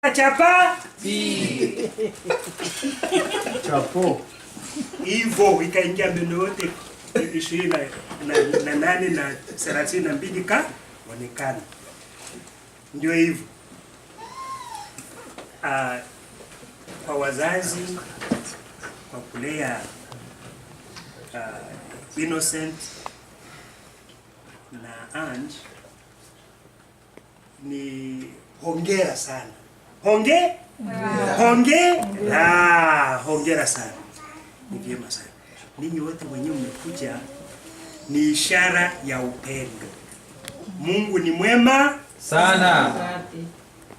Chapa chapo hivyo ikaingia mbele yote 28 na 32 kaonekana. Ndio hivyo. Kwa wazazi kwa kulea Innocent na Ange ni hongera sana. Hongera sana. Ni vyema sana. Ninyi wote wenyewe mmekuja ni ishara ya upendo. Mungu ni mwema sana.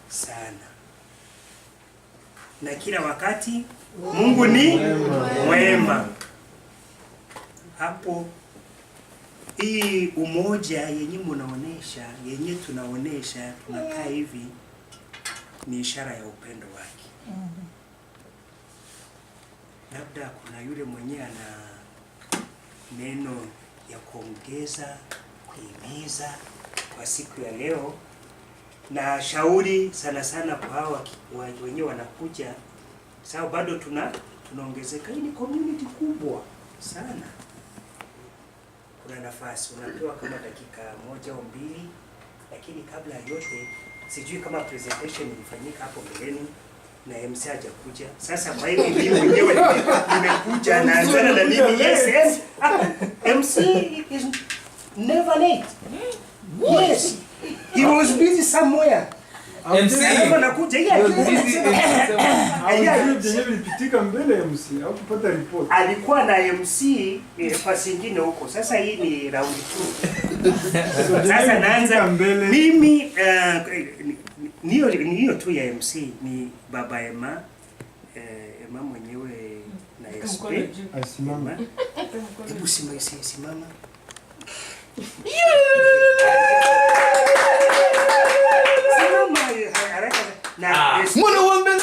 Sana. Na kila wakati Mungu ni mwema. Hapo hii umoja yenye mnaonesha, yenye tunaonesha, tunakaa hivi ni ishara ya upendo wake. Labda kuna yule mwenye ana neno ya kuongeza, kuhimiza kwa siku ya leo, na shauri sana sana kwa hao wenyewe wanakuja, sababu bado tunaongezeka. Hii ni community kubwa sana. Kuna nafasi, unapewa kama dakika 1 au 2, lakini kabla ya yote sijui kama presentation ilifanyika hapo mbeleni na MC hajakuja. Sasa kwa hiyo mimi mwenyewe nimekuja na anzana na mimi. Yes. MC is never late. Yes. He was busy somewhere. MC anakuja ilipitika mbele ya MC au kupata report. Alikuwa na MC nafasi nyingine huko. Sasa hii ni round 2. Sasa naanza mimi niyo tu ya MC ni baba Emma mwenyewe na SP. Asimama. Hebu simama. Mwana wa mbele.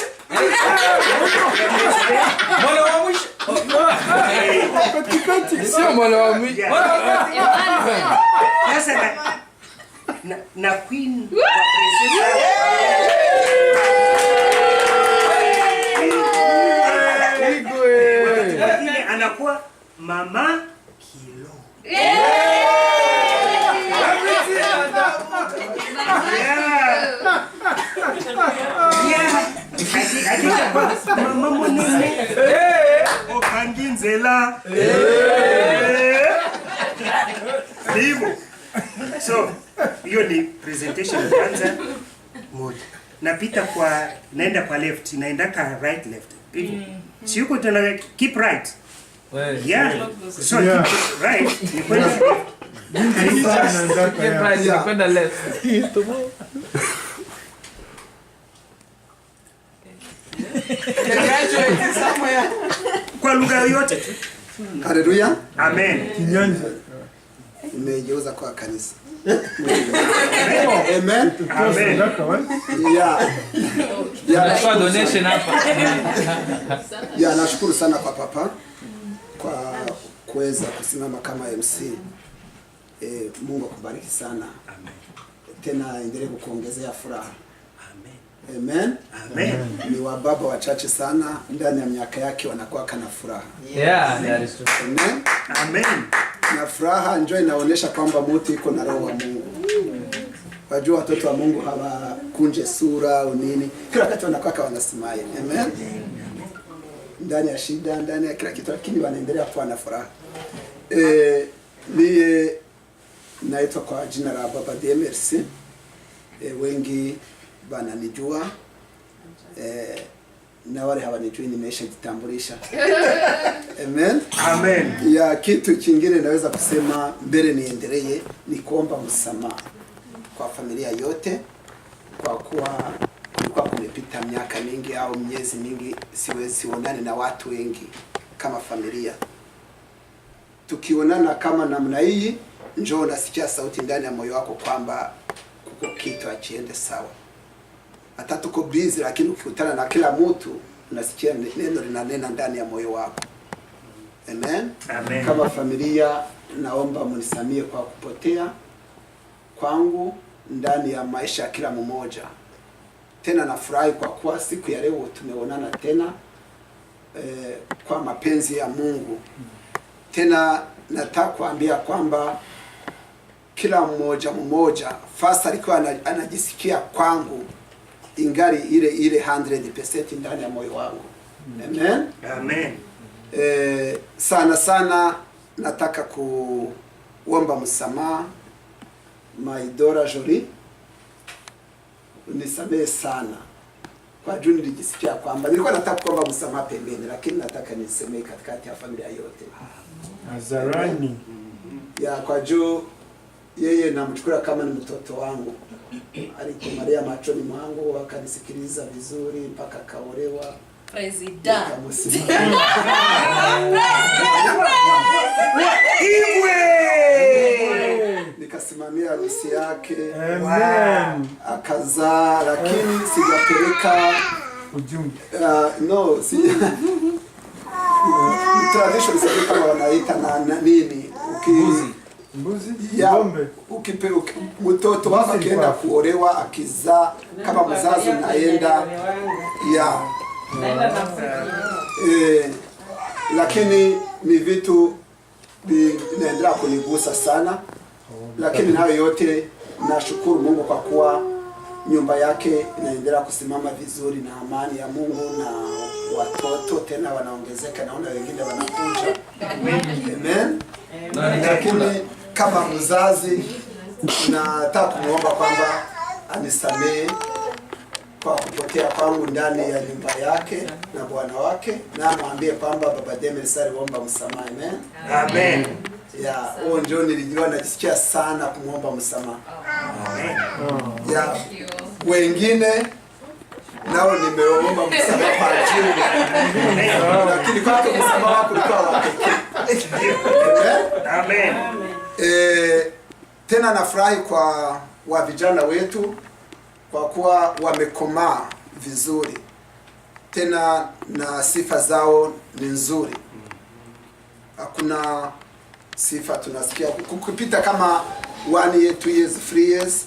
Mwana wa mwisho. Katikati. Sio mwana wa mwisho. Sasa na queen wa princess. Lakini anakuwa mama Kilo. Mama Monene Okanginzela hivyo. So hiyo ni presentation kwanza moja. Napita kwa naenda kwa left, naenda ka right left. Si yuko tuna keep right. Yeah. So keep right. Ni kwenda left. Kwenda left. Kwa lugha yote tu. Haleluya. Amen. Kinyanja. Nimegeuza kwa kanisa. Amen. Amen. Ya donation hapa. Ya nashukuru sana kwa papa kwa kuweza kusimama kama MC. Mungu akubariki sana. Amen. Tena endelee kukuongezea furaha. Amen. Amen. Ni wababa wachache sana ndani ya miaka yake wanakuwa kana furaha. Yeah, that is true. Amen. Amen. Na furaha njoo inaonyesha kwamba mtu iko na roho wa Mungu. Wajua watoto wa Mungu hawakunje sura au nini. Kila wakati wanakuwa wanasmile. Amen. Ndani ya shida, ndani ya kila kitu, lakini wanaendelea kuwa na furaha. Ni naitwa kwa jina la Baba DMRC. Wengi bananijua. Na wale hawanijui nimeshajitambulisha. Amen. Amen. Ya kitu kingine naweza kusema mbele niendelee ni kuomba msamaha kwa familia yote kwa kuwa kulikuwa kumepita miaka mingi au miezi mingi siwezi onana na watu wengi kama familia. Tukionana kama namna hii njoo nasikia sauti ndani ya moyo wako kwamba kuko kitu achiende sawa. Hata tuko busy lakini ukikutana na kila mtu unasikia neno linanena ndani ya moyo wako. Amen. Amen. Kama familia naomba mnisamie kwa kupotea kwangu ndani ya maisha ya kila mmoja. Tena nafurahi kwa kuwa siku ya leo tumeonana tena kwa mapenzi ya Mungu. Tena nataka kuambia kwamba kila mmoja fasa alikuwa anajisikia kwangu ingali ile 100% ndani ya moyo wangu. Amen. Amen. Sana nataka kuomba msamaha Maidora Jolie. Unisamehe sana kwa juu nilijisikia kwamba nilikuwa nataka kuomba msamaha pembeni, lakini nataka nisemee katikati ya familia yote Hadharani. ya kwa juu yeye namchukua kama ni mtoto wangu. Alikomalia machoni mwangu, akanisikiliza vizuri mpaka kaolewa. President. Nikasimamia harusi yake. Amen. Akazaa, lakini sijapeleka Ujumbe. no, tradition sasa kama wanaita na nini? Mbuzi? Ya, Ng'ombe? mtoto wako akienda kuolewa, akizaa, kama mzazi unaenda ya lakini ni vitu vinaendelea kunigusa sana, lakini nayo yote nashukuru Mungu kwa kuwa nyumba yake inaendelea kusimama vizuri na amani ya Mungu, na watoto tena wanaongezeka, naona wengine wanakuja. Amen. Lakini kama mzazi nataka kumuomba kwamba anisamehe kwa kupotea kwangu ndani ya nyumba yake na bwana wake, na mwambie kwamba Baba Demersal aliomba msamaha. Amen. Amen. Ya, huo ndio nilijua najisikia sana kumuomba msamaha. Amen. Ya, wengine nao nimeomba msamaha kwa ajili. Lakini kwa msamaha wako ulikuwa wa pekee. Amen. Tena nafurahi kwa wa vijana wetu kwa kuwa wamekomaa vizuri, tena na sifa zao ni nzuri. Hakuna sifa tunasikia kupita kama 1 year, 2 years, 3 years,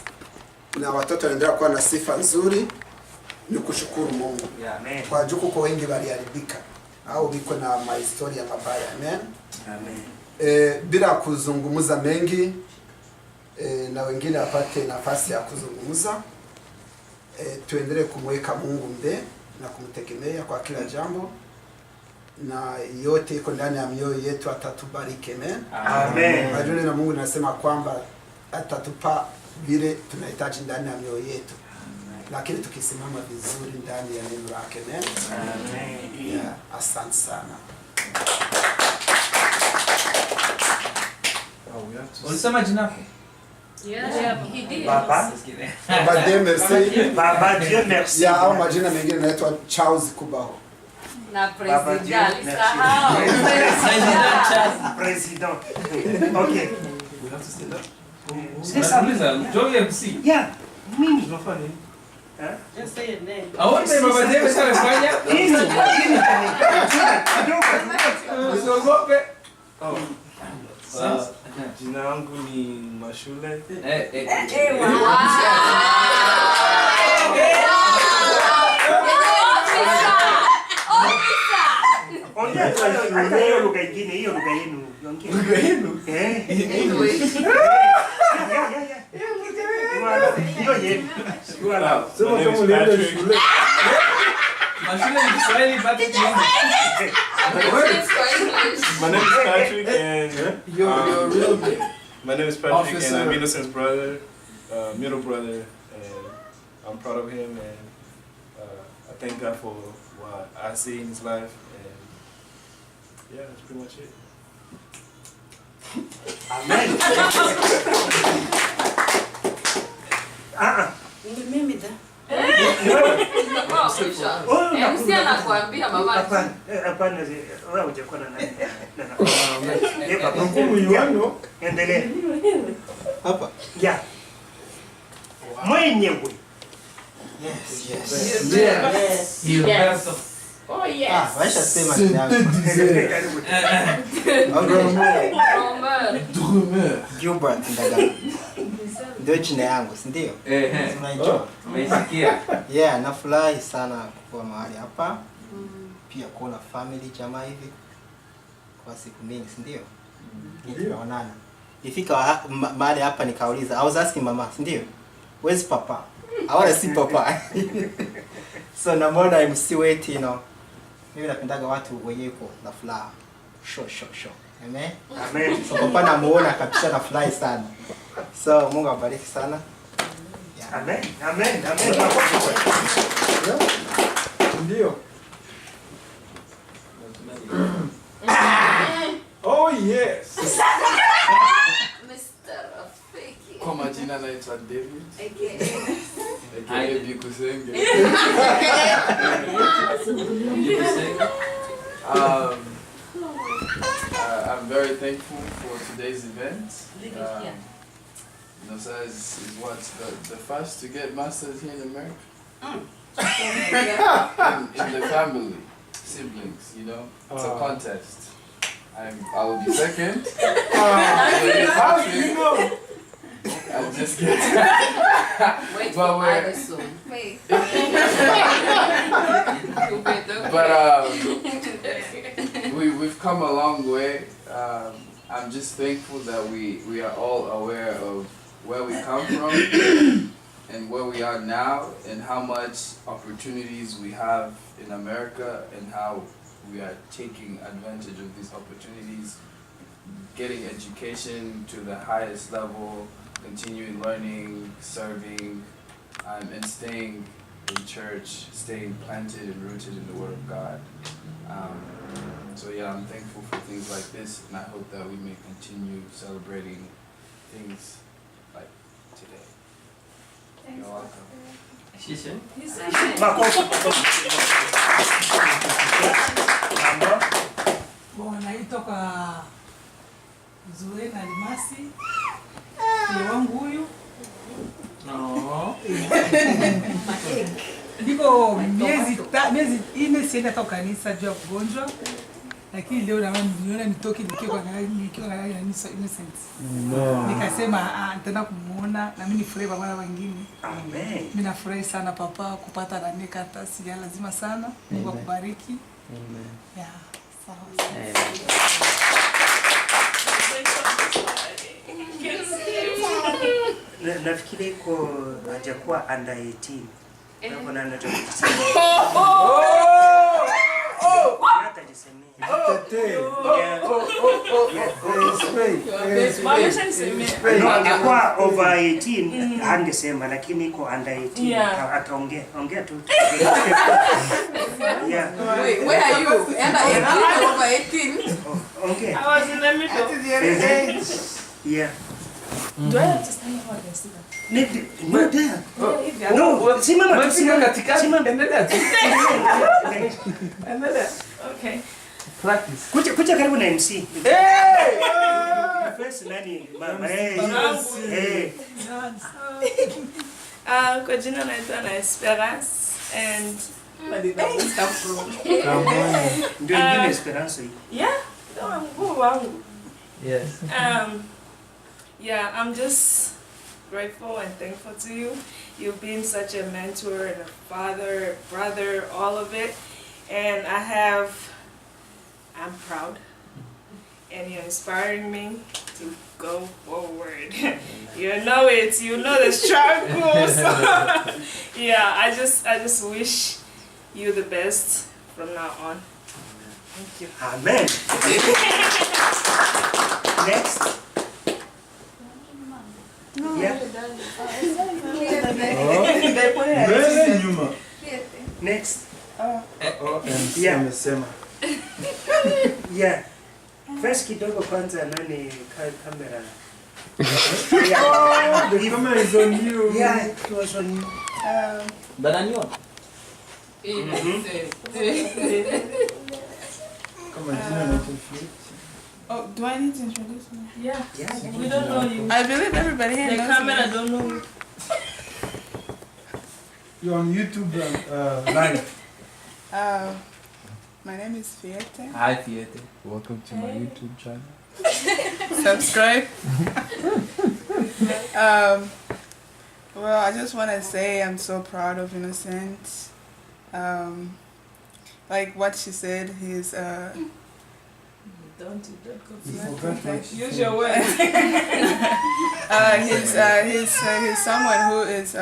na watoto wanaendelea kuwa na sifa nzuri. Ni kushukuru Mungu. Amen. Kwa juku kwa wengi waliharibika au biko na mahistoria mabaya. Amen. Amen. Bila kuzungumza mengi, na wengine apate nafasi ya kuzungumza, tuendelee kumweka Mungu mbele na kumtegemea kwa kila jambo, na yote iko ndani ya mioyo yetu. Atatubariki. Amen. Amen. Majuni na Mungu nasema kwamba atatupa vile tunahitaji ndani ya mioyo yetu, lakini tukisimama vizuri ndani ya neno lake. Amen. Amen. Yeah, asante sana. Ulisema jina lako? Yeah, he did. Baba. Baba Demersal. Baba Dieu merci. Ya, au majina mengine naitwa Charles Kubaho. Na Baba Dieu president. merci. President. Okay. C'est ça. Joey MC. Yeah. Mimi. Tunafanya nini? Just say your name. Aone Baba Demersal amefanya? Usiogope. Oh. Jina langu ni Mashule. Ongea hata hiyo lugha ingine, hiyo lugha yenu. Ongea. Lugha yenu? English. Hiyo yenu. Sema kama ulienda shule. Mashule ni Kiswahili bado English. My name is Patrick, and Your real name. my name is Patrick, Officer. and I'm Innocent's brother, middle brother, and I'm proud of him, and I thank God for what I see in his life, and yeah, that's pretty much it. Amen. Mimi da. Oh, MC anakuambia mama. Hapana, hapana, wewe hujakuwa na nani. Hukumu yuano. Endelea. Hapa. Ya. Mwenyewe. Gilberto. Oh yes. Waisha sema Romer. Gilbert Ndagala. ndio jina yangu, si ndio? Unaijua? Umesikia? Yeah, nafurahi sana kuwa mahali hapa. Pia kuona family jamaa hivi kwa siku mingi, si ndio? Tunaonana. Ifika mahali hapa nikauliza, I was asking mama, si ndio? Where's papa? I want to see papa. So namwona I'm still waiting, you know. Mimi napendaga watu wenye uko na furaha. Sure. Amen. Amen. So papa namuona kabisa na furahi sana. So Mungu abariki sana. Yeah. Amen. Ndio. Oh yes. Mr. Rafiki. Kwa majina naitwa David. AKA. Bikusenge. I'm very thankful for today's event. Nosa is what the first to get masters here in America. In the family, siblings, you know, it's a contest. I will be second. How do you know? I'm just kidding. Wait But for we're- mine soon. Wait. But we've come a long way. I'm just thankful that we are all aware of where we come from and where we are now and how much opportunities we have in America and how we are taking advantage of these opportunities, getting education to the highest level, continuing learning, serving, and staying in church, staying planted and rooted in the Word of God. So yeah, I'm thankful for things like this, and I hope that we may continue celebrating things like today. You're welcome. Makofi. Naitwa kwa Zuena Almasi. Ni wangu huyu. Niko miezi 4 sienda kwa kanisa juu ya kugonjwa. Lakini leo niona nitoke nikiwa na Innocent. Nikasema nitaenda kumuona na mimi nifurahi pamoja na wengine. Amen. Mimi nafurahi sana papa kupata nani kata si lazima sana. Mungu akubariki. Amen. Yeah. Sawa. Nafikiri iko hajakuwa under 18. Hapo na anataka kusema. Hata jisemea. Angekuwa over 18 angesema, lakini iko under 18 ataongea tu. Yeah. Wait, where are you? Under 18 over 18? Ongea. I was in the middle. Yeah. Do I have to stand up or sit down? No, there. No, simama. Endelea tu. Endelea. Okay. Practice. Kuja karibu na MC. First nani? Mama. Kwa jina naitwa na Esperance and Ndio ingine Esperance hii. yeah, ndio mkuu wangu. Yes. Yeah, I'm just grateful and thankful to you. You've been such a mentor and a father, a brother, all of it. And I'm proud. And you're inspiring me to go forward. You know it, you know the struggle. So yeah, I just wish you the best from now on. Thank you. Amen. Next. Yeah. Mbele nyuma. Next. Yeah. Amesema. Yeah. First kidogo kwanza nani kamera. The camera is on you. Yeah, it was on you. Bananiona? Kama jina na tofauti. Oh, do I need to introduce me? Yeah. Yeah. We don't know you. I believe everybody here The knows camera me. don't know you. You're on YouTube live. My name is Fiete. Hi, Fiete. Welcome to my YouTube channel. Subscribe. Well, I just want to say I'm so proud of Innocent. Like what she said, he's Don't use your words. He's someone who is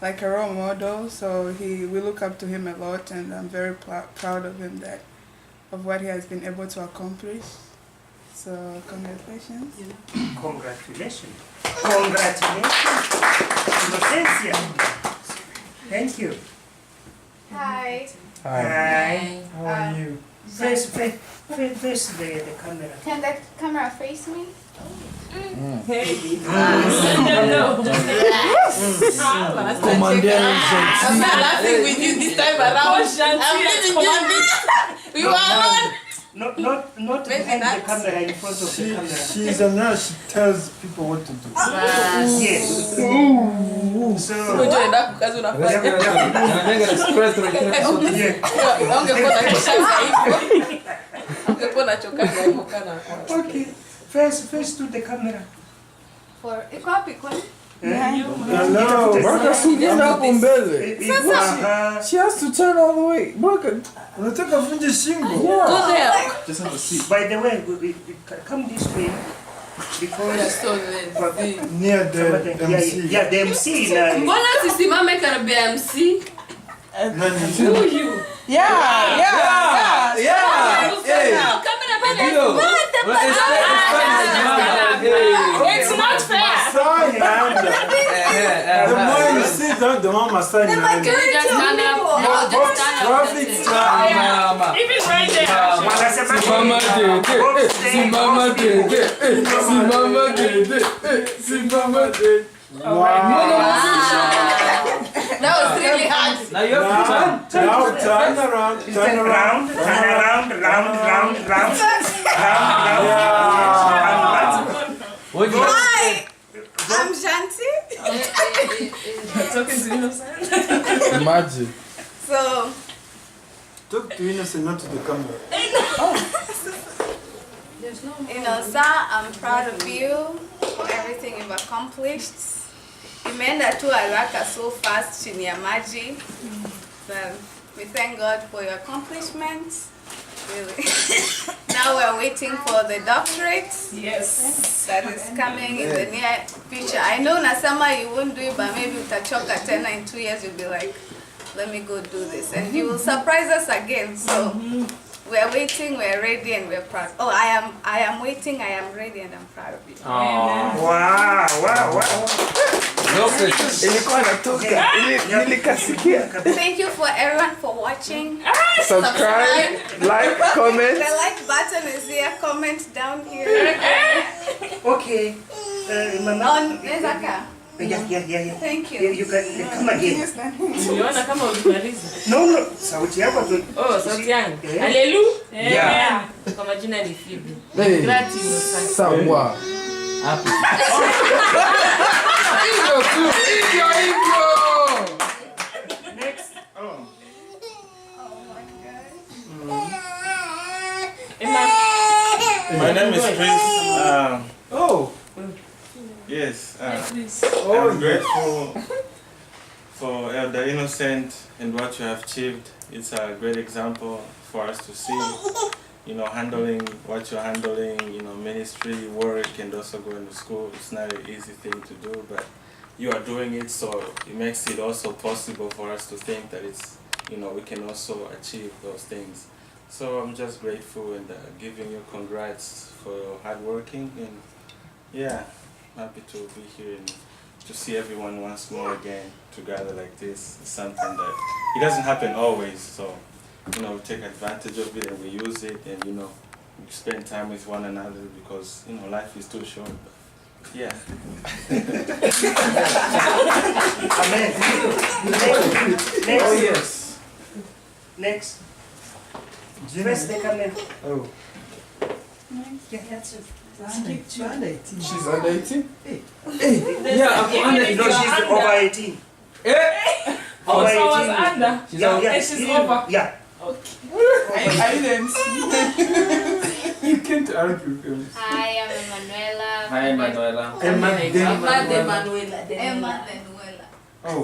like a role model. So we look up to him a lot, and I'm very proud of him of what he has been able to accomplish. So congratulations. Congratulations. Congratulations. Innocencia. Thank you. Hi. Hi. How are you? Face the camera. Can the camera face me? Hey. I'm not laughing with you this time around. I'm leaving you. You are alone. Not behind the camera, in front of the camera. She's a nurse. She tells people what to do. Yes. So. Okay. Face to the camera. For iko wapi kwani? Hello. She has to turn all the way. Unataka vunje shingo? Go there. Just have a seat. By the way, we come this way because Near the MC. Yeah, the MC. Mbona sisimame karibu ya MC? Nani? Yeah. It's not fair. The more you sit down, the more massage. Can we just stand up? No, just stand up. Traffic jam. Even right there. That was really hard. Now you have to turn. Now turn around. Turn around. Hi. I'm Shanti. Talking to Innocent. Imagine. So, Talk to Innocent, not to the camera. I'm proud of you for everything you've accomplished. Imeenda tu haraka so fast chini ya maji. We thank God for your accomplishments. Really. Now we're waiting for the doctorate. Yes. That is coming in the near future. I know Nasama you won't do it, but maybe utachoka tena in 2 years you'll be like, let me go do this. And you will surprise us again. So we're waiting, we're ready, and we're proud. Oh, I am waiting, I am ready, and I'm proud of you. Wow. Thank you for everyone for watching. Subscribe, like, comment. The like button is here. Comment down here. Okay. Mama. On Nezaka. Yeah. Thank you. You can come again. Uliona kama ulimaliza? No. Sauti yako tu. Oh, sauti yangu. Hallelujah. Yeah. Kwa majina ni Phoebe. Gratitude. Sawa. Happy. Hivyo. Next. My name is Prince. Yes. I'm grateful for Elder Innocent and what you have achieved. It's a great example for us to see. Handling what you're handling, ministry, work, and also going to school. It's not an easy thing to do, but you are doing it, so it makes it also possible for us to think that it's, we can also achieve those things. So I'm just grateful and giving you congrats for your hard working, and yeah, happy to be here and to see everyone once more again together like this. It's something that it doesn't happen always, so we take advantage of it and we use it, and we spend time with one another because life is too short. But yeah. Amen. Next. Oh yes. Next. Press the camera. Oh. Yeah, that's it. She's under 18. She's under 18? Yeah, I'm under 18. No, she's over 18. Oh, so I was under. She's over. Yeah. Okay. I didn't. You can't argue with him. Hi, I'm Emanuela. Hi, Emanuela. Emma Emanuela. Oh,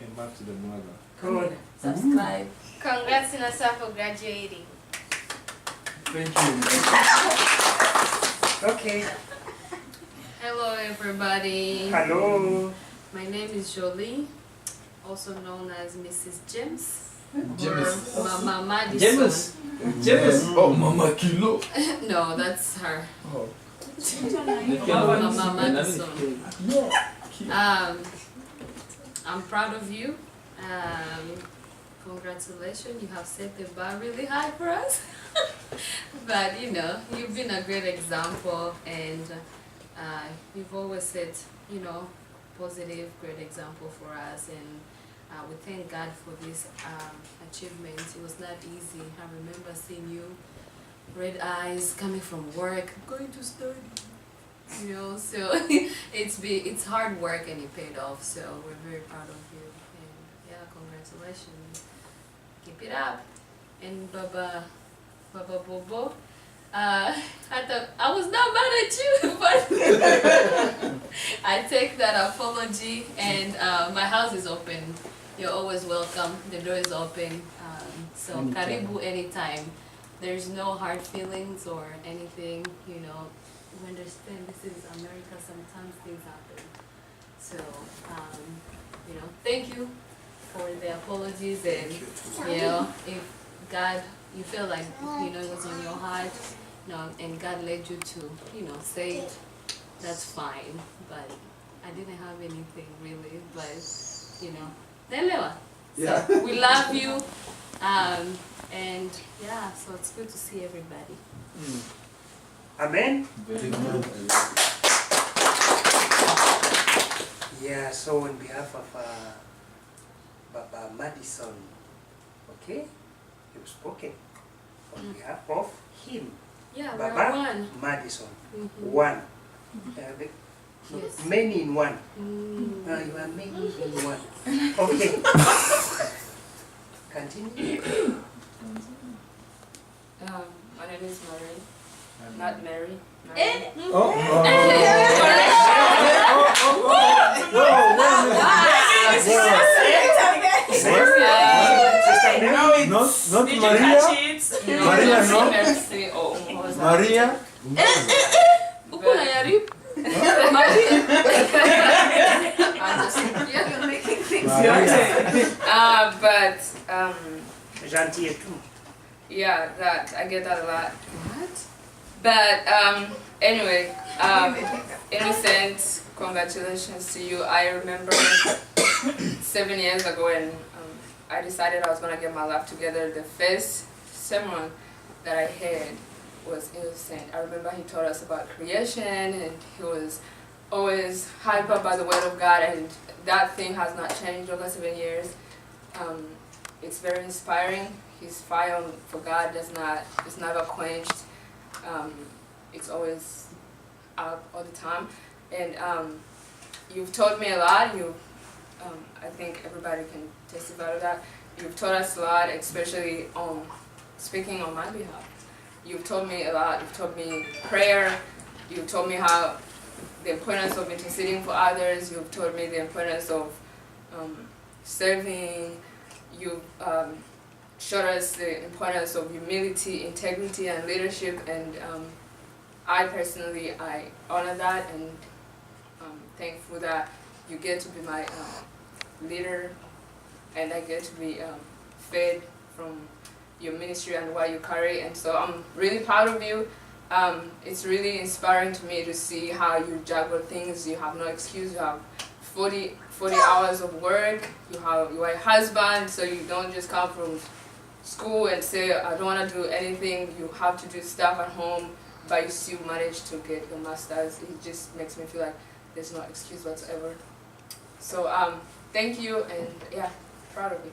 and back to the mother. Good. Subscribe. Congrats, Inasa, for graduating. Thank you. Okay. Hello everybody. Hello. My name is Jolie, also known as Mrs. James. James. Or Mama Madison. James. Oh, Mama Kilo. No, that's her. Oh. Mama Madison. I'm proud of you. Congratulations, you have set the bar really high for us. But you know, you've been a great example, and you've always set, you know, positive, great example for us, and we thank God for this achievement. It was not easy. I remember seeing you, red eyes, coming from work, going to study. You know, so it's hard work and it paid off. So we're very proud of you, and yeah, congratulations. Keep it up. And Baba Bobo, I thought I was not mad at you, but I take that apology, and my house is open. You're always welcome. The door is open. So karibu anytime. There's no hard feelings or anything, you know. We understand this is America, sometimes things happen. So, you know, thank you for the apologies, and, you know, if God, you feel like, you know, it was on your heart, you know, and God led you to, you know, say it, that's fine. But I didn't have anything really, but, you know, Nelewa. Yeah. So, we love you, and yeah, so it's good to see everybody. Amen. Very good. Yeah, so on behalf of Baba Madison, okay, you've spoken on behalf of him. Yeah, we're Baba one. Madison, Mhm. one. Yes. Many in one. Mm. You are many in one. Okay. Continue. My name is Mary. Not Mary. Not Maria. Maria, no. Maria. But Gentil et tout. yeah, that I get that a lot. What? But anyway, Innocent, congratulations to you. I remember 7 years ago when I decided I was gonna get my life together. The first sermon that I heard was Innocent. I remember he taught us about creation, and he was always hyper by the word of God, and that thing has not changed over 7 years. It's very inspiring. His fire for God is never quenched. It's always out all the time, and you've taught me a lot. I think everybody can testify to that. You've taught us a lot, especially on speaking on my behalf. You've taught me a lot. You've taught me prayer. You've taught me how the importance of interceding for others. You've taught me the importance of serving. You've showed us the importance of humility, integrity, and leadership. And I personally, I honor that, and I'm thankful that you get to be my leader, and I get to be fed from your ministry and what you carry. And so I'm really proud of you. It's really inspiring to me to see how you juggle things. You have no excuse. You have 40 hours of work. You are a husband, so you don't just come from school and say, I don't want to do anything. You have to do stuff at home, but you still manage to get your master's. It just makes me feel like there's no excuse whatsoever. So thank you, and yeah, proud of you.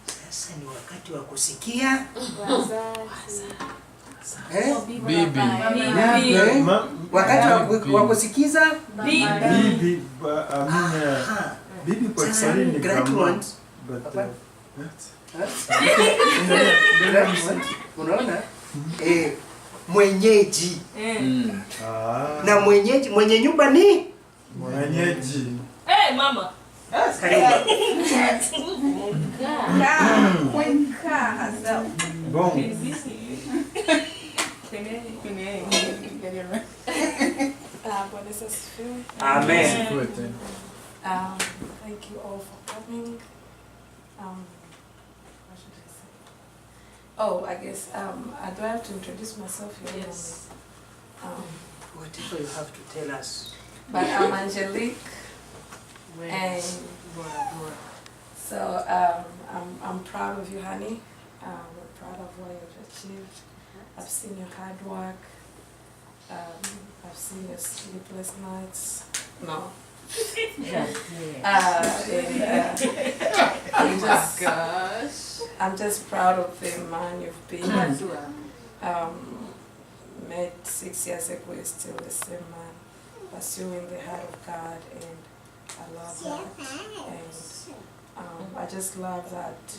Sasa ni wakati wa kusikia. Bibi. Wakati wa kusikiza. Bibi. Bibi kwa Kiswahili ni grandma. Unaona? mwenyeji. Na mwenyeji, mwenye nyumba ni mwenyeji. Mama. Karibu. Bon. Amen. Thank you all for coming. What should I say? Oh, I guess do I have to introduce myself here? Yes. Whatever you have to tell us. But I'm Angelique, and so I'm proud of you, honey. We're proud of what you've achieved. I've seen your hard work. I've seen your sleepless nights. No. I'm just proud of the man you've been. Met 6 years ago, is still the same man, pursuing the heart of God, and I love that. And I just love that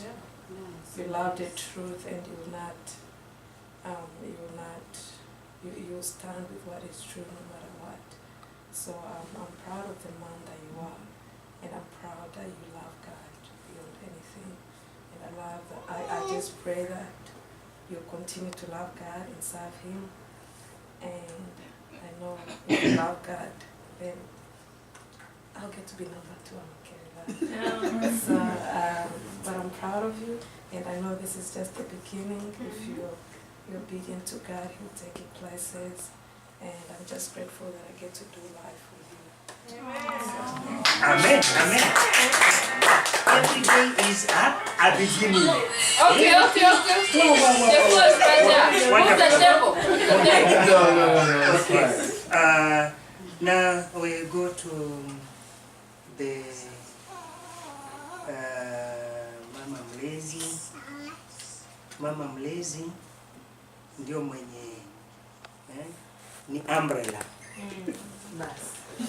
you love the truth, and you stand with what is true no matter what. So I'm proud of the man that you are, and I'm proud that you love God beyond anything. And I love that. I just pray that you continue to love God and serve Him. And I know if you love God, then I'll get to be number 2. I'm okay with that. So, but I'm proud of you, and I know this is just the beginning. If you're obedient to God, He'll take you places. And I'm just grateful that I get to do life with you. Amen. Amen. Every day is a beginning. Okay. The first brother. What's the devil? Okay. Now we go to the Mama Mlezi. Mama Mlezi ndio mwenye ni umbrella.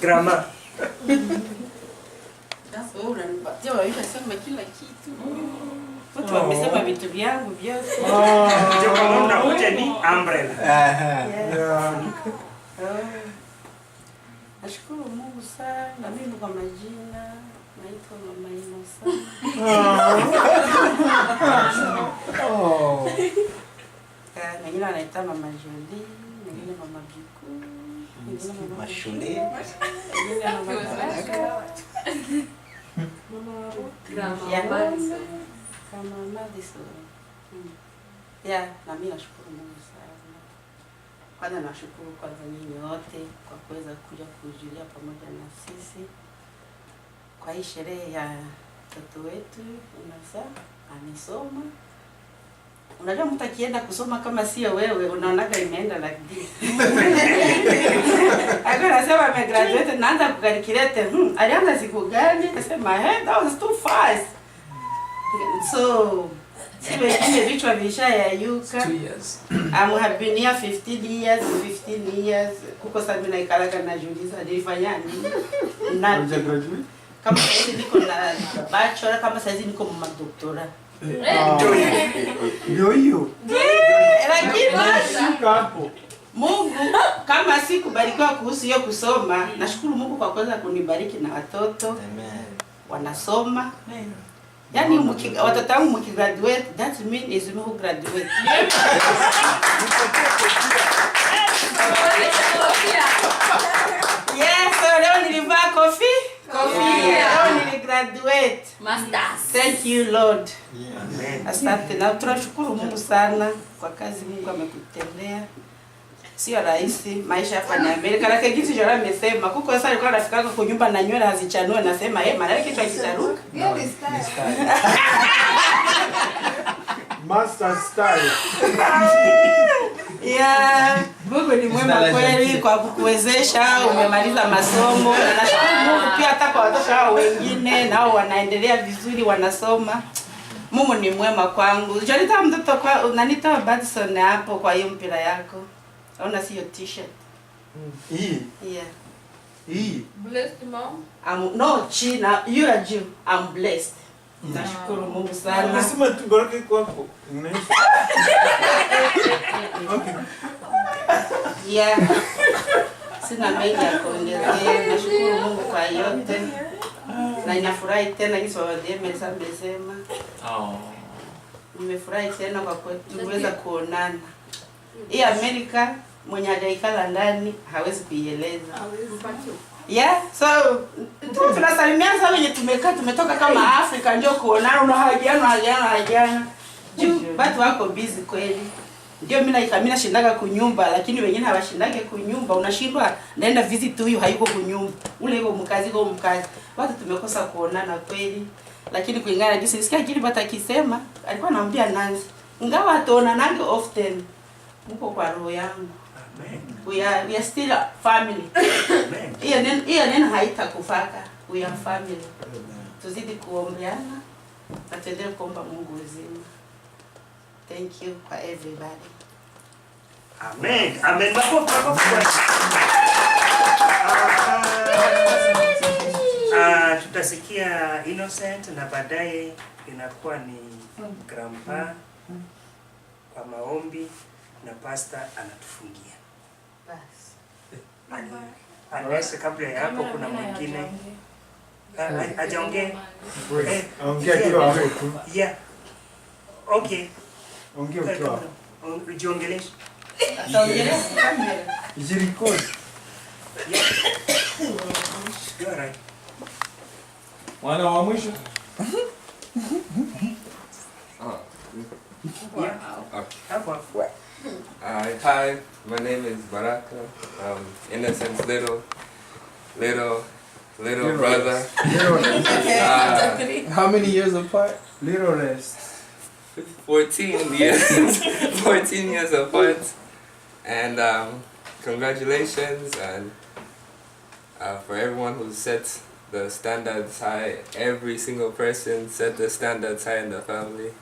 Grandma. Unanipatia wamesema kila kitu. Watu wamesema vitu vyangu vyote. Ndio kama unakuja ni umbrella. Nashukuru Mungu sana. Mimi kwa majina naitwa Mama Inosa. Wengine wanaita Mama Jolie, wengine Mama Biku, wengine Mama Mashule. Wengine Mama Baraka. Grandma Madison. Na mimi nashukuru Mungu sana. Kwanza nashukuru kwanza nyinyi wote kwa kuweza kuja kuhudhuria pamoja na sisi kwa hii sherehe ya mtoto wetu Inosa amesoma. Unajua mtu akienda kusoma kama sio wewe unaonaga imeenda like this. Ako nasema amegraduate naanza kukalculate alianza siku gani? Nasema that was too fast. So siwe kile vichwa vishayayuka. 2 years. I have been here 15 years. Kuko sababu na ikalaga najiuliza nilifanya nini? Kama sasa niko na bachelor, kama sasa niko na doctora. Ndio hiyo. Lakini hapo Mungu kama sikubarikiwa kuhusu hiyo kusoma, nashukuru Mungu kwa kuweza kunibariki na watoto. Amen. Wanasoma. Amen. Yaani watoto wangu mkigraduate, that means is me who graduate. Yes, so leo nilivaa coffee. Leo niligraduate. Masters. Thank you Lord. Amen. Asante na tunashukuru Mungu sana kwa kazi Mungu amekutendea. Sio rahisi maisha hapa ni Amerika, lakini kitu jora amesema kuko sasa alikuwa anafika kwa nyumba na nywele hazichanue, nasema maana yake kitu kitaruka. Master style. Mungu ni mwema kweli kwa kukuwezesha umemaliza masomo. Na nashukuru Mungu pia hata kwa watoto hao wengine nao wanaendelea vizuri wanasoma. Mungu ni mwema kwangu. Jonita mtoto kwa unanitoa Badson hapo kwa hiyo mpira yako. Ona sio t-shirt. Hii. Yeah. Hii. Blessed mom. No, China, you are Jew. I'm blessed. Nashukuru Mungu sana. Unasema tu baraka kwako. Okay. Yeah. Sina mengi ya kuongezea. Nashukuru Mungu kwa yote. Na ninafurahi tena hizo wadiemeza mmesema. Nimefurahi tena kwa kuweza kuonana. Hii Amerika mwenye hajaikala ndani hawezi kuieleza. Yeah, so tunasalimiana sana wenye tumetoka kama Afrika ndio kuonana unahajiana. Juu watu wako busy kweli. Ndio mimi nashindaga kunyumba lakini wengine hawashindage kunyumba. Unashindwa naenda visit huyu hayuko kunyumba. Ule yuko mkazi kwa mkazi. Watu tumekosa kuonana kweli. Lakini kulingana na jinsi nisikia Gilbert akisema alikuwa anamwambia Nancy, ingawa hatuonanage often, mko kwa roho yangu. Amen. We are still a family. Amen. Hiyo neno haitakufaka. We are family. Amen. Tuzidi kuombeana na tuendelee kuomba Mungu uzima. Thank you for everybody. Amen. Amen. Tutasikia Innocent na baadaye inakuwa ni grandpa kwa maombi na pastor anatufungia. Basi. Anaweza kabla ya hapo kuna mwingine. Ajaongea. Ongea kidogo hapo tu. Yeah. Okay. Ongea ukiwa. Ujiongeleshe. Ataongelea kamera. Ijirikodi. You're right. Mwana wa mwisho. Hi, my name is Baraka. Innocent's little brother. How many years apart? Little less. 14 years. 14 years apart. And congratulations and for everyone who set the standards high. Every single person set the standards high in the family.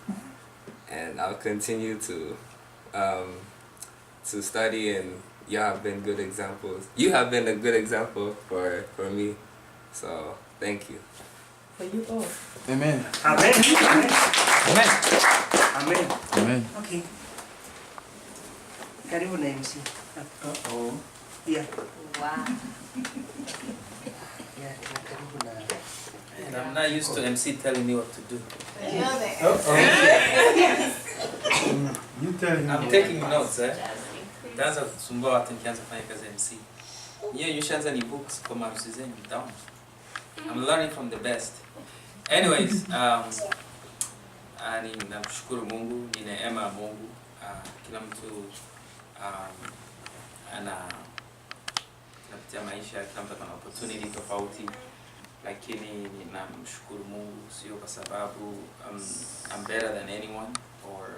And I'll continue to study, and you have been good examples. You have been a good example for me. So thank you. For you all. Amen. Amen. Amen. Amen. Amen. Amen. Okay. Karibu na MC. Uh-oh. Yeah. Wow. Yeah, karibu na. And I'm not used to MC telling me what to do. You tell him. I'm taking notes, eh? That's what Sumba watu nikianza kufanya kazi ya MC. Nyie yushaanza ni books kwa marusi zenu, down. I'm learning from the best. Anyways, namshukuru Mungu, ni neema ya Mungu. Kila mtu anapitia maisha, kila mtu ana opportunity tofauti. Lakini namshukuru Mungu sio kwa sababu I'm better than anyone or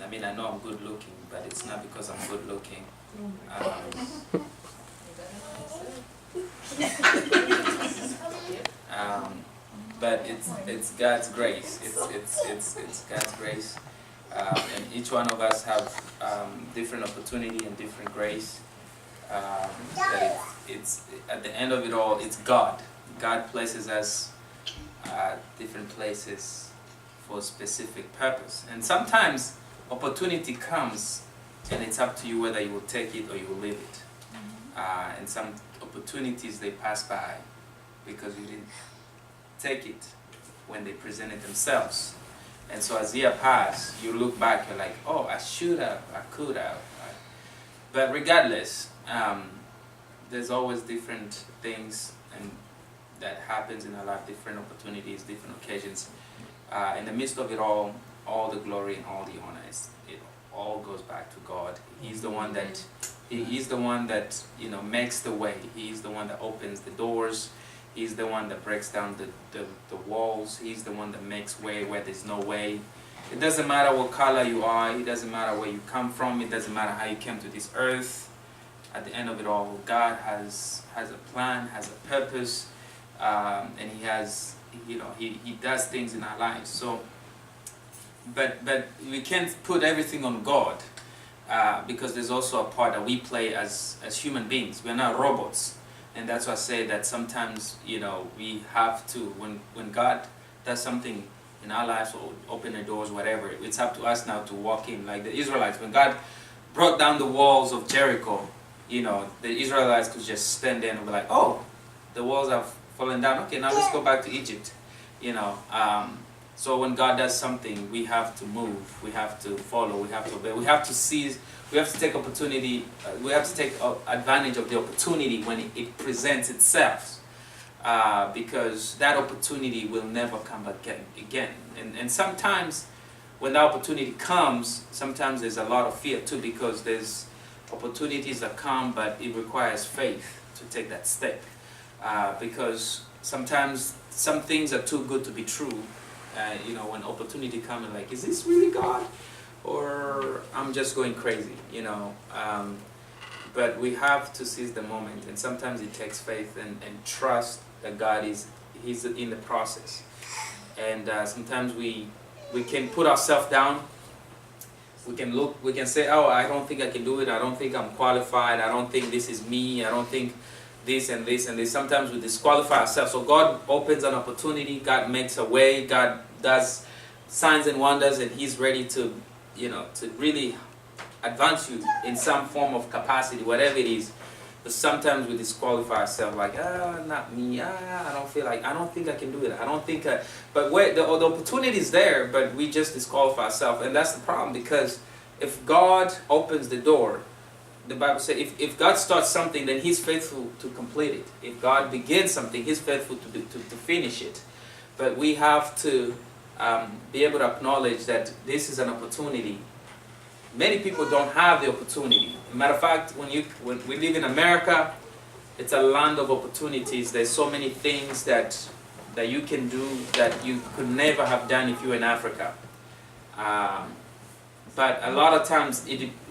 I mean I know I'm good looking, but it's not because I'm good looking. But it's God's grace. It's God's grace, and each one of us have different opportunity and different grace. But it's at the end of it all, it's God. God places us different places for a specific purpose, and sometimes opportunity comes, and it's up to you whether you will take it or you will leave it. And some opportunities they pass by because you didn't take it when they presented themselves. And so as year pass, you look back, you're like, oh, I should have, I could have. But regardless, there's always different things and that happens in our life, different opportunities, different occasions. In the midst of it all the glory and all the honor, it all goes back to God. He's the one that makes the way. He's the one that opens the doors. He's the one that breaks down the walls. He's the one that makes way where there's no way. It doesn't matter what color you are. It doesn't matter where you come from. It doesn't matter how you came to this earth. At the end of it all, God has a plan, has a purpose, and He has, He does things in our lives. So, but we can't put everything on God, because there's also a part that we play as human beings. We're not robots. And that's why I say that sometimes, we have to, when God does something in our lives or open the doors, whatever, it's up to us now to walk in. Like the Israelites, when God brought down the walls of Jericho, you know, the Israelites could just stand there and be like, oh, the walls have fallen down. Okay, now let's go back to Egypt. You know, so when God does something, we have to move, we have to follow, we have to obey, we have to seize, we have to take opportunity, we have to take advantage of the opportunity when it presents itself, because that opportunity will never come back again. And sometimes when that opportunity comes, sometimes there's a lot of fear too, because there's opportunities that come, but it requires faith to take that step, because sometimes some things are too good to be true. You know, when opportunity comes, like, is this really God? Or I'm just going crazy, you know. But we have to seize the moment, and sometimes it takes faith and trust that God He's in the process. And sometimes we can put ourselves down. We can say, oh, I don't think I can do it, I don't think I'm qualified, I don't think this is me, I don't think this and this and this. Sometimes we disqualify ourselves. So God opens an opportunity, God makes a way, God does signs and wonders, and He's ready to, you know, to really advance you in some form of capacity, whatever it is. But sometimes we disqualify ourselves, like, not me, I don't feel like, I don't think I can do it, I don't think but wait, the opportunity is there, but we just disqualify ourselves. And that's the problem, because if God opens the door, the Bible says, if God starts something, then He's faithful to complete it. If God begins something, He's faithful to finish it. But we have to be able to acknowledge that this is an opportunity. Many people don't have the opportunity. As a matter of fact, when we live in America, it's a land of opportunities. There's so many things that you can do that you could never have done if you were in Africa. But a lot of times,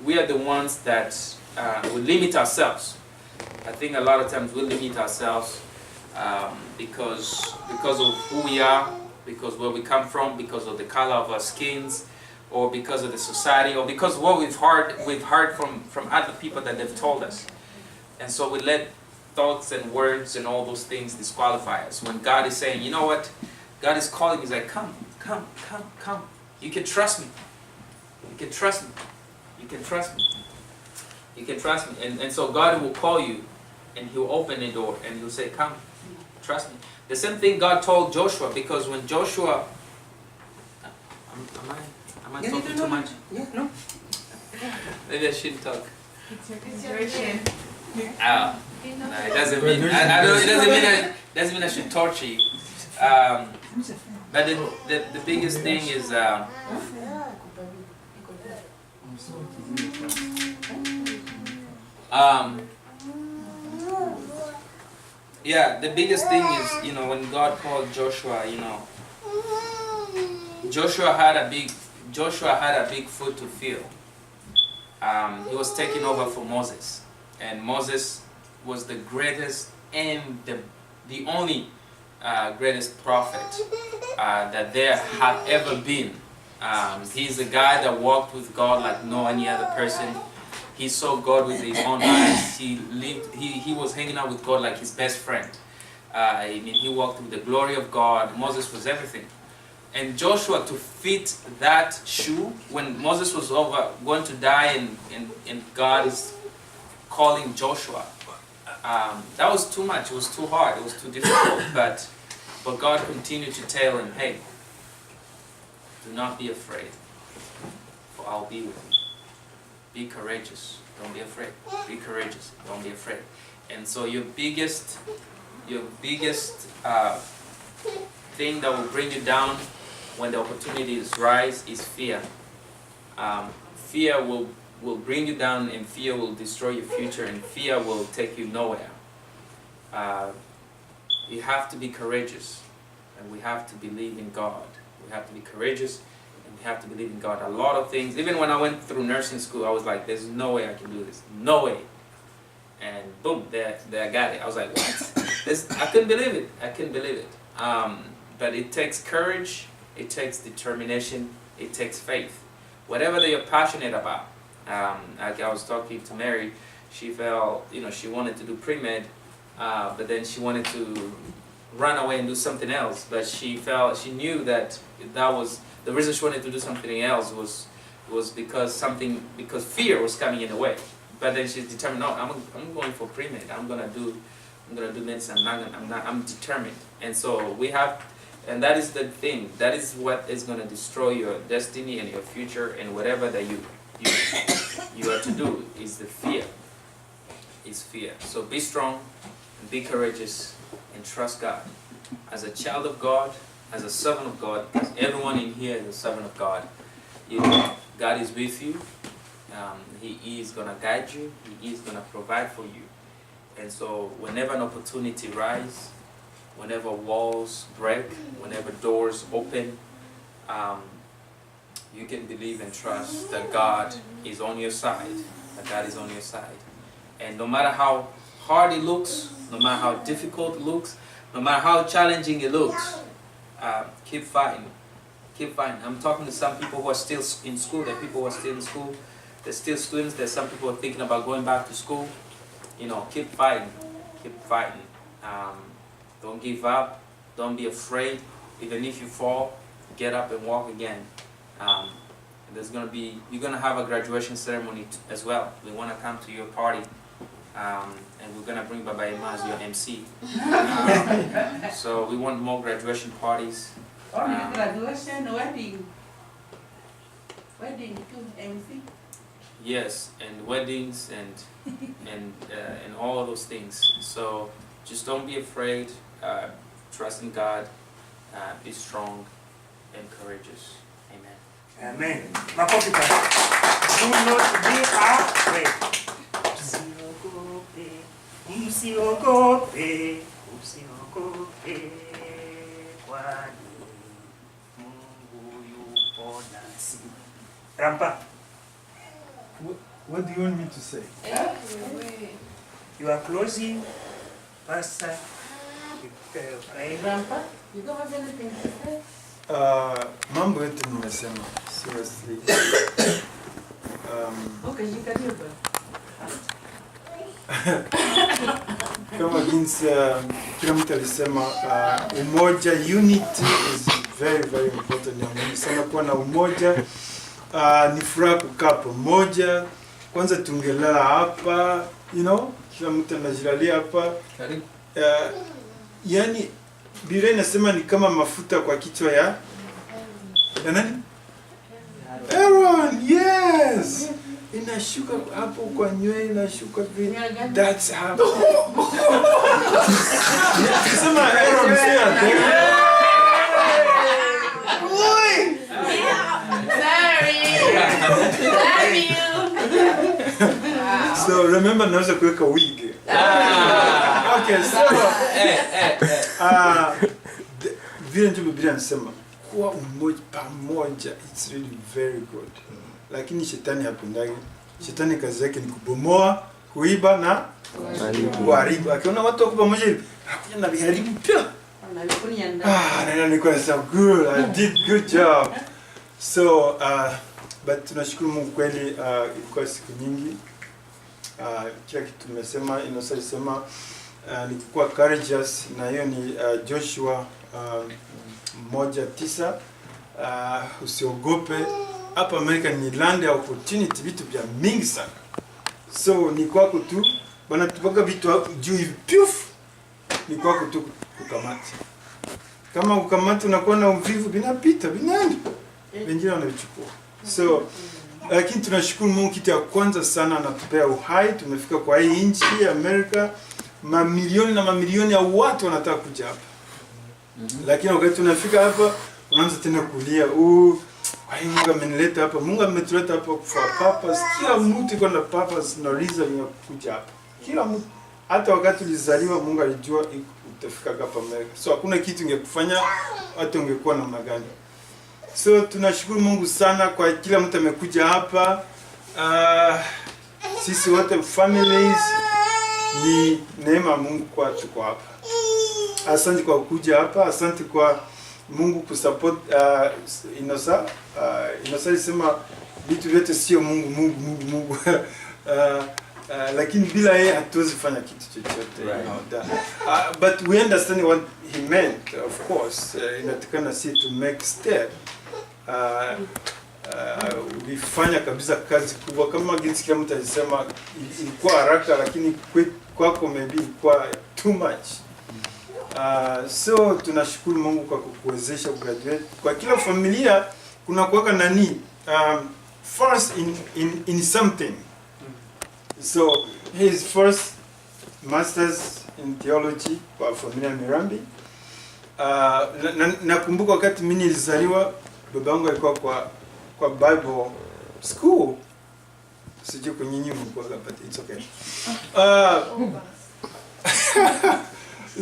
we are the ones that we limit ourselves. I think a lot of times we limit ourselves because of who we are, because where we come from, because of the color of our skins, or because of the society, or because of what we've heard from other people that they've told us. And so we let thoughts and words and all those things disqualify us. When God is saying, you know what, God is calling, He's like, come. You can trust me. You can trust me. You can trust me. You can trust me. And so God will call you, and He'll open the door, and He'll say, come, trust me. The same thing God told Joshua, because when Joshua... Am I talking too much? Yeah, no. Maybe I shouldn't talk. It's your question. No, it doesn't mean it doesn't mean I should torture you. But the biggest thing is yeah, the biggest thing is, you know, when God called Joshua, you know, Joshua had a big foot to fill. He was taking over for Moses, and Moses was the greatest and the only greatest prophet that there had ever been. He's the guy that walked with God like no any other person. He saw God with his own eyes. He was hanging out with God like his best friend. I mean, he walked with the glory of God. Moses was everything. And Joshua, to fit that shoe, when Moses was going to die and God is calling Joshua, that was too much. It was too hard. It was too difficult. But God continued to tell him, hey, do not be afraid, for I'll be with you. Be courageous. Don't be afraid. Be courageous. Don't be afraid. And so your biggest thing that will bring you down when the opportunities rise is fear. Fear will bring you down, and fear will destroy your future, and fear will take you nowhere. You have to be courageous, and we have to believe in God. We have to be courageous, and we have to believe in God. A lot of things, even when I went through nursing school, I was like, there's no way I can do this. No way. And boom, there I got it. I was like, what? I couldn't believe it. I couldn't believe it. But it takes courage, it takes determination, it takes faith. Whatever that you're passionate about. Like I was talking to Mary, she felt, she wanted to do pre-med, but then she wanted to run away and do something else. But she knew that was, the reason she wanted to do something else was was because fear was coming in the way. But then she's determined. No, I'm going for pre-med. I'm gonna do medicine. I'm determined. And so we have, and that is the thing. That is what is gonna destroy your destiny and your future and whatever that you are to do is the fear. Is fear. So be strong, and be courageous, and trust God. As a child of God, as a servant of God, because everyone in here is a servant of God. God is with you. He is going to guide you. He is going to provide for you. And so whenever an opportunity arises, whenever walls break, whenever doors open, you can believe and trust that God is on your side. That God is on your side. And no matter how hard it looks, no matter how difficult it looks, no matter how challenging it looks, keep fighting. Keep fighting. I'm talking to some people who are still in school. There are people who are still in school. There's still students. There's some people who are thinking about going back to school. You know, keep fighting. Keep fighting. Don't give up. Don't be afraid. Even if you fall, get up and walk again. You're gonna have a graduation ceremony as well. We want to come to your party. And we're gonna bring Baba Emma as your MC. So we want more graduation parties. Graduation, wedding too, MC. Yes, and weddings and all those things. So just don't be afraid. Trust in God. Be strong and courageous. Amen. Amen. Makofi kwa. Do not be afraid. Usiogope, usiogope, kwani Mungu yupo nasi. Rampa. What do you want me to say? You are closing, Pastor. Grandpa, you don't have anything to say? Mambo yote nimesema, seriously. Okay, you can hear Kama jinsi kila mtu alisema, umoja, unity is very very important. Nimesema kuwa na umoja, ni furaha kukaa pamoja. Kwanza tungelala hapa, you know, kila mtu anajilalia hapa. Yani Biblia inasema ni kama mafuta kwa kichwa ya nani? Aaron, yes. Inashuka hapo kwa nywele, inashuka vile. That's how. Sema Aaron sasa. Sorry. Love you. So remember naweza kuweka wig. Okay, so vile ndio Biblia inasema kuwa umoja pamoja, it's really very good. Lakini shetani hapendagi. Shetani kazi yake ni kubomoa, kuiba na kuharibu. Akiona watu wako pamoja hivi, hakuja na viharibu pia. Na nilikuwa so good. I did good job. So but tunashukuru Mungu kweli, ilikuwa siku nyingi. Kila kitu tumesema, Innocent alisema ni kuwa courageous, na hiyo ni Joshua 1:9. Usiogope. Hapa Amerika ni land ya opportunity, vitu vya mingi sana. So ni kwako tu, bana tupaka vitu juu hivi puf. Ni kwako tu kukamata. Kama ukamata unakuwa na uvivu, vinapita, vinaenda. Wengine wanavichukua. So lakini tunashukuru Mungu, kitu ya kwanza sana anatupea uhai. Tumefika kwa hii nchi ya Amerika, mamilioni na mamilioni ya watu wanataka kuja hapa. Lakini wakati tunafika hapa, unaanza tena kulia, kwa hiyo Mungu amenileta hapa. Mungu ametuleta hapa for purpose. Kila mtu iko na purpose na reason ya kuja hapa. Kila mtu, hata wakati ulizaliwa Mungu alijua utafika hapa Amerika. So hakuna kitu ingekufanya hata ungekuwa namna gani. So tunashukuru Mungu sana kwa kila mtu amekuja hapa. Sisi wote families, ni neema ya Mungu kwa tuko hapa. Asante kwa kuja hapa, asante kwa Mungu kusupport Innocent. Innocent sema vitu vyote sio Mungu. Lakini bila yeye hatuwezi fanya kitu chochote. But we understand what he meant, of course. Inatakana si to make step. ulifanya kabisa kazi kubwa, kama jinsi kila mtu alisema ilikuwa haraka, lakini kwako maybe ilikuwa too much. So tunashukuru Mungu kwa kukuwezesha graduate. Kwa kila familia kuna kuwaka nani first in something. So his first masters in theology kwa familia Mirambi. Nakumbuka wakati mimi nilizaliwa babangu alikuwa kwa Bible school. Sijui kwa nyinyi mlikuwa, but it's okay.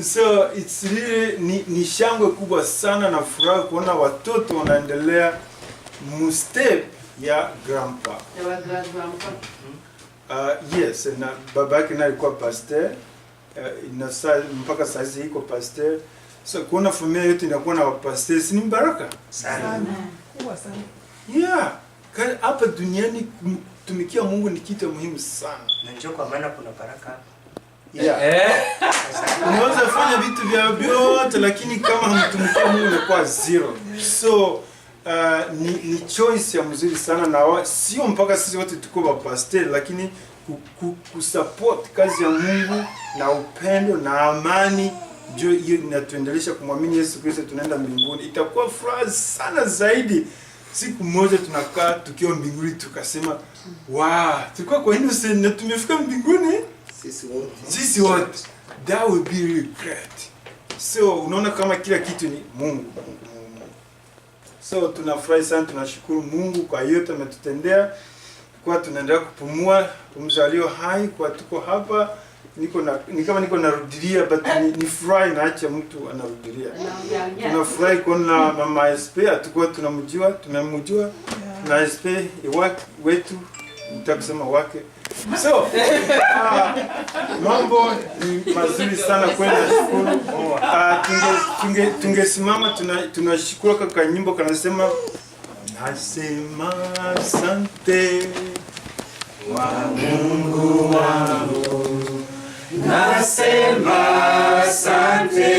So it's really ni shangwe kubwa sana na furaha kuona watoto wanaendelea mustep ya grandpa. Yes, na baba yake naye alikuwa pastor. Mpaka sasa iko pastor. So kuona familia yote inakuwa na pastors ni baraka sana. Kubwa sana. Yeah. Hapa duniani kutumikia Mungu ni kitu muhimu sana. Na njoo kwa maana kuna baraka. Yeah. Unaweza fanya vitu vya vyote lakini kama hamtumikia Mungu inakuwa zero. So ni choice ya mzuri sana, na sio mpaka sisi wote tuko pastor, lakini kusupport kazi ya Mungu na upendo na amani, ndio hiyo inatuendelesha kumwamini Yesu Kristo, tunaenda mbinguni. Itakuwa furaha sana zaidi siku moja tunakaa tukiwa mbinguni tukasema, wow, tulikuwa kwa innocent na tumefika mbinguni sisi wote. That will be really great. So unaona kama kila kitu ni Mungu. So tunafurahi sana, tunashukuru Mungu kwa yote ametutendea, kwa tunaendelea kupumua, pumzalio hai, kwa tuko hapa. Ni kama niko narudilia, but ni furahi na acha mtu anarudilia. Tunafurahi kuona mama SP atakuwa tumemjua na SP wetu nitakusema wake. So mambo ni mazuri sana kwenda shukuru. Tungesimama tunashukuru kwa nyimbo kanasema, nasema asante wa Mungu wangu, nasema asante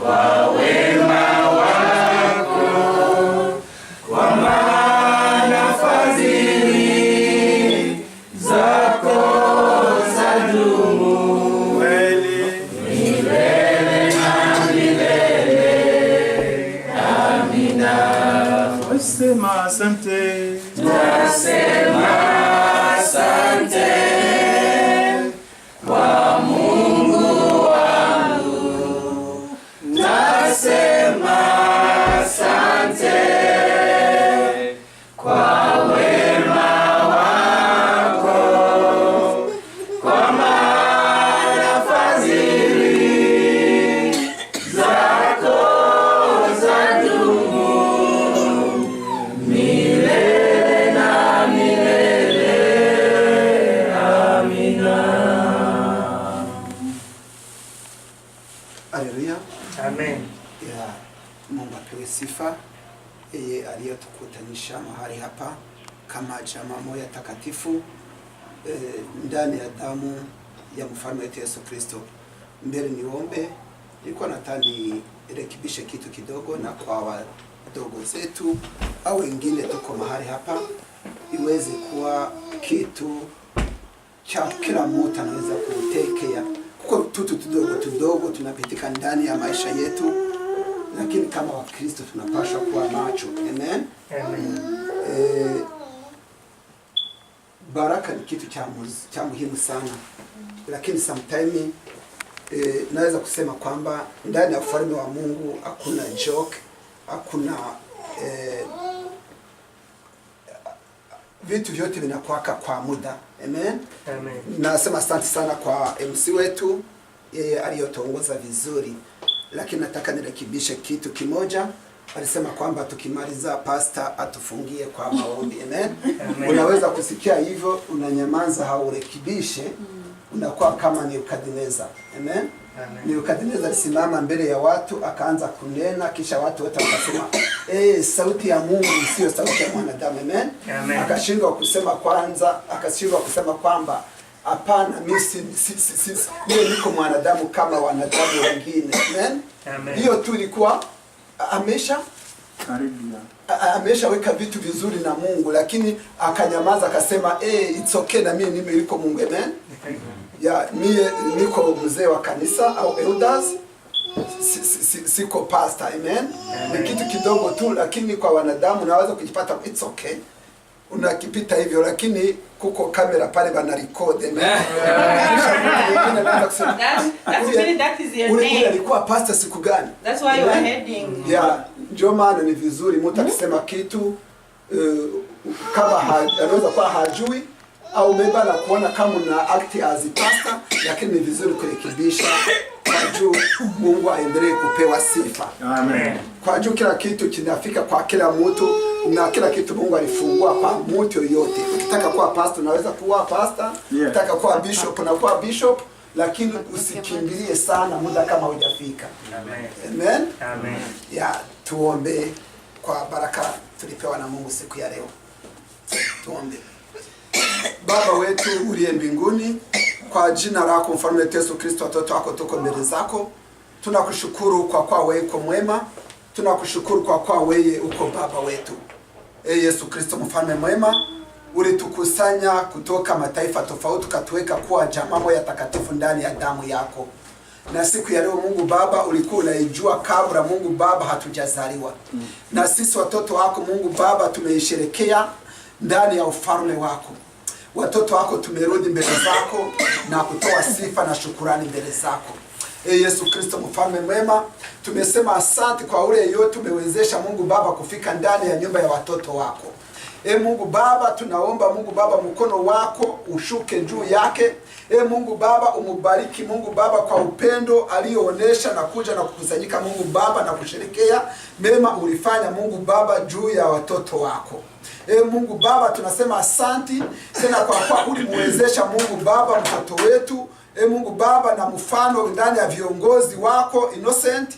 kwa wema wako, kwa maana fadhili zako zadumu milele na milele. Amina. Nasema asante, nasema asante kwa Mungu wangu, nasema asante kwa wema wako, kwa maana fadhili zako zadumu milele na milele. Amina. Haleluya. Amen. Yeah. Mungu apewe sifa. Yeye aliyotukutanisha mahali hapa kama jamaa moja takatifu ndani ya damu ya mfalme wetu Yesu Kristo. Mbele niombe, nilikuwa nataka nirekebishe kitu kidogo, na kwa wadogo zetu au wengine tuko mahali hapa iweze kuwa kitu cha kila mtu anaweza kutekea, kwa tutu tudogo tunapitika ndani ya maisha yetu, lakini kama Wakristo tunapaswa kuwa macho. Amen. Amen. Baraka ni kitu cha muhimu sana, lakini sometimes naweza kusema kwamba ndani ya ufalme wa Mungu hakuna joke, hakuna vitu vyote vinakuwaka kwa muda. Amen. Amen. Nasema asante sana kwa MC wetu, yeye aliyotongoza vizuri, lakini nataka nirekebishe kitu kimoja. Alisema kwamba tukimaliza pastor atufungie kwa maombi. Amen. Amen. Unaweza kusikia hivyo, unanyamaza, haurekebishe, unakuwa kama Nebukadneza. Amen. Nebukadneza alisimama mbele ya watu akaanza kunena, kisha watu wote wakasema sauti ya Mungu sio sauti ya mwanadamu. Amen. Amen. Akashindwa kusema kwamba hapana, mimi niko mwanadamu kama wanadamu wengine. Amen. Amen. Hiyo tu ilikuwa ameshaweka vitu vizuri na Mungu, lakini akanyamaza akasema it's okay na mimi niko Mungu. Amen. Mie niko mzee wa kanisa au elders, siko pastor. Amen. Ni kitu kidogo tu, lakini kwa wanadamu naweza kujipata it's okay, unakipita hivyo, lakini kuko kamera pale bana record. Amen. That is your name. Alikuwa pastor siku gani? That's why you are heading. Ndio maana ni vizuri mtu akisema kitu kama anaweza kuwa hajui au maybe na kuona kama una act as a pastor, lakini ni vizuri kurekebisha kwa juu Mungu aendelee kupewa sifa. Amen. Kwa juu kila kitu kinafika kwa kila mtu na kila kitu Mungu alifungua kwa mtu yote. Ukitaka kuwa pastor unaweza kuwa pastor, ukitaka kuwa bishop na kuwa bishop, lakini usikimbilie sana muda kama hujafika. Amen. Amen. Tuombe kwa baraka tulipewa na Mungu siku ya leo. Tuombe. Baba wetu uliye mbinguni, kwa jina lako mfalme Yesu Kristo, watoto wako tuko mbele zako. Tunakushukuru kwa kuwa wewe uko mwema. Tunakushukuru kwa kuwa wewe uko baba wetu. Yesu Kristo mfalme mwema, ulitukusanya kutoka mataifa tofauti katuweka kuwa jamaa moja takatifu ndani ya damu yako. Na siku ya leo Mungu Baba ulikuwa unaijua kabla Mungu Baba hatujazaliwa. Na sisi watoto wako Mungu Baba tumeisherekea ndani ya ufalme wako. Watoto wako tumerudi mbele zako na kutoa sifa na shukurani mbele zako. Yesu Kristo mfalme mwema, tumesema asante kwa ule yote umewezesha Mungu Baba kufika ndani ya nyumba ya watoto wako. Mungu Baba, tunaomba Mungu Baba mkono wako ushuke juu yake. Mungu Baba umubariki Mungu Baba kwa upendo aliyoonesha na kuja na kukusanyika Mungu Baba na kusherekea mema ulifanya Mungu Baba juu ya watoto wako. Mungu Baba tunasema asanti tena kwa kuwa ulimwezesha Mungu Baba mtoto wetu Mungu Baba na mfano ndani ya viongozi wako Innocent.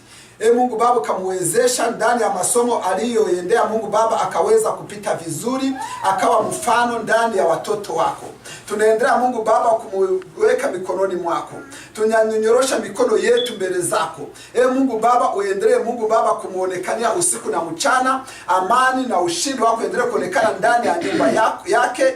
Mungu Baba kamwezesha ndani ya masomo aliyoendea Mungu Baba akaweza kupita vizuri, akawa mfano ndani ya watoto wako. Tunaendelea Mungu Baba kumweka mikononi mwako. Tunyanyorosha mikono yetu mbele zako. Mungu Baba uendelee Mungu Baba kumuonekania usiku na mchana. Amani na ushindi wako endelee kuonekana ndani ya nyumba yake.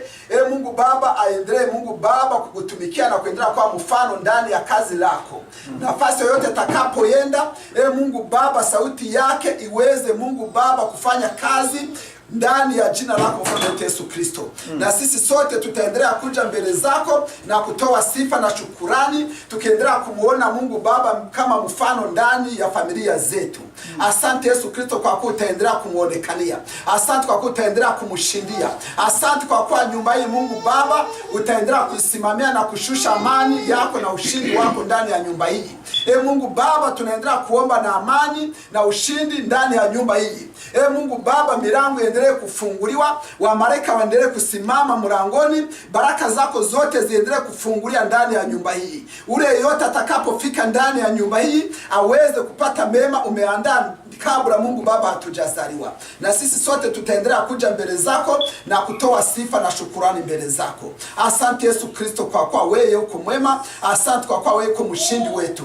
Mungu Baba aendelee Mungu Baba kukutumikia na kuendelea kwa mfano ndani ya kazi lako. Nafasi yoyote atakapoenda Mungu Baba sauti yake iweze Mungu Baba kufanya kazi ndani ya jina lako mfalme Yesu Kristo. Na sisi sote tutaendelea kuja mbele zako na kutoa sifa na shukurani, tukiendelea kumuona Mungu Baba kama mfano ndani ya familia zetu. Asante Yesu Kristo kwa kuwa utaendelea kumuonekania. Asante kwa kuwa utaendelea kumshindia. Asante kwa kuwa nyumba hii Mungu Baba utaendelea kusimamia na kushusha amani yako na ushindi wako ndani ya nyumba hii. Mungu Baba tunaendelea kuomba na amani na ushindi ndani ya nyumba hii. Mungu Baba milango iendelee kufunguliwa, wamalaika waendelee kusimama mlangoni, baraka zako zote ziendelee kufungulia ndani ya nyumba hii. Ule yote atakapofika ndani ya nyumba hii aweze kupata mema umeandaa kabla Mungu Baba hatujazaliwa. Na sisi sote tutaendelea kuja mbele zako na kutoa sifa na shukurani mbele zako. Asante Yesu Kristo kwa kuwa wewe uko mwema. Asante kwa kuwa wewe uko mshindi wetu.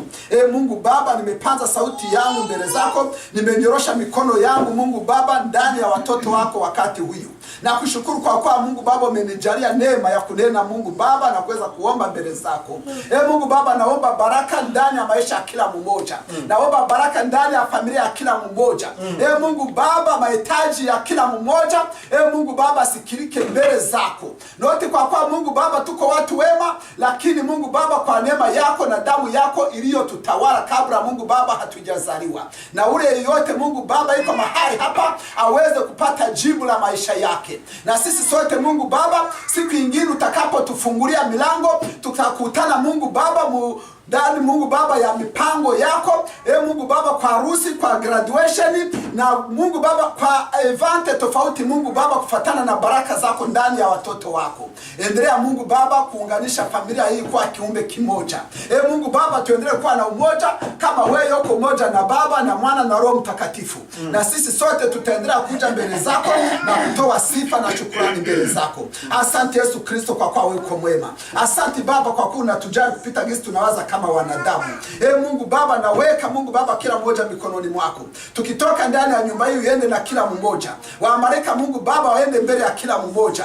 Mungu Baba nimepanza sauti yangu mbele zako, nimenyorosha mikono yangu Mungu Baba ndani ya watoto wako wakati huyu. Na kushukuru kwa kuwa Mungu Baba umenijalia neema ya kunena Mungu Baba na kuweza kuomba mbele zako. Mungu Baba naomba baraka ndani ya maisha ya kila mmoja. Naomba baraka ndani ya familia ya kila mmoja. Mungu Baba mahitaji ya kila mmoja. Mungu Baba sikirike mbele zako. Note kwa kuwa Mungu Baba tuko watu wema, lakini Mungu Baba kwa neema yako na damu yako iliyotutawala kabla Mungu Baba hatujazaliwa. Na ule yote Mungu Baba yuko mahali hapa aweze kupata jibu la maisha yake. Na sisi sote Mungu Baba siku nyingine utakapotufungulia milango tutakutana Mungu Baba ndani Mungu Baba ya mipango yako. Mungu Baba kwa harusi, kwa graduation na Mungu Baba kwa event tofauti Mungu Baba kufatana na baraka zako ndani ya watoto wako. Endelea Mungu Baba kuunganisha familia hii kwa kiumbe kimoja. Mungu Baba tuendelee kuwa na umoja kama wewe uko umoja na Baba na Mwana na Roho Mtakatifu. Na sisi sote tutaendelea kuja mbele zako na kutoa sifa na shukrani mbele zako. Asante Yesu Kristo kwa kuwa wewe uko mwema. Asante Baba kwa kuwa unatujali kupita gisi tunawaza kama wanadamu. Mungu Baba, naweka Mungu Baba kila mmoja mikononi mwako. Tukitoka ndani ya nyumba hii uende na kila mmoja. Waamalika Mungu Baba waende mbele ya kila mmoja.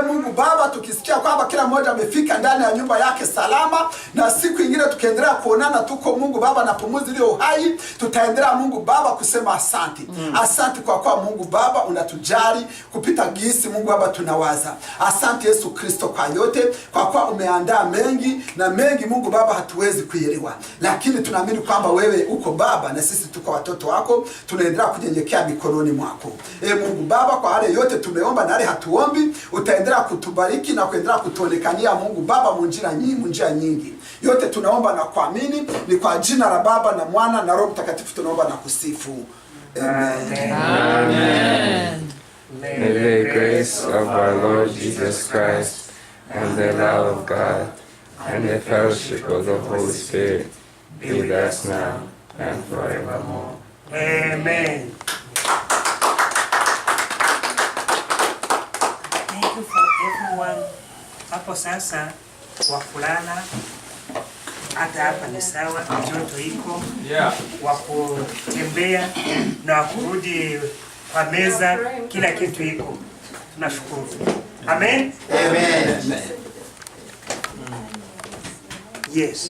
Mungu Baba, tukisikia kwamba kila mmoja amefika ndani ya nyumba yake salama, na siku nyingine tukiendelea kuonana tuko Mungu Baba na pumuzi ile uhai, tutaendelea Mungu Baba kusema asante. Asante kwa kuwa Mungu Baba unatujali kupita gisi Mungu Baba tunawaza. Asante Yesu Kristo kwa yote, kwa kuwa umeandaa mengi na mengi Mungu Baba hatuwezi kuelewa, lakini tunaamini kwamba wewe uko Baba na sisi tuko watoto wako, tunaendelea kunyenyekea mikononi mwako. Mungu Baba, kwa wale yote tumeomba na wale hatuombi, utaendelea kutubariki na kuendelea kutuonekania Mungu Baba njia nyingi. Yote tunaomba na kuamini ni kwa jina la Baba na Mwana na Roho Mtakatifu tunaomba na kusifu. Amen. Amen. May the grace of our Lord Jesus Christ and the love of God and the fellowship of the Holy Spirit be with us now and forevermore. Amen. Thank you for everyone. Hapo sasa wa kulala hata hapa ni sawa, joto iko. Wa kutembea na kurudi kwa meza, kila kitu iko. Tunashukuru. Amen. Amen. Yes.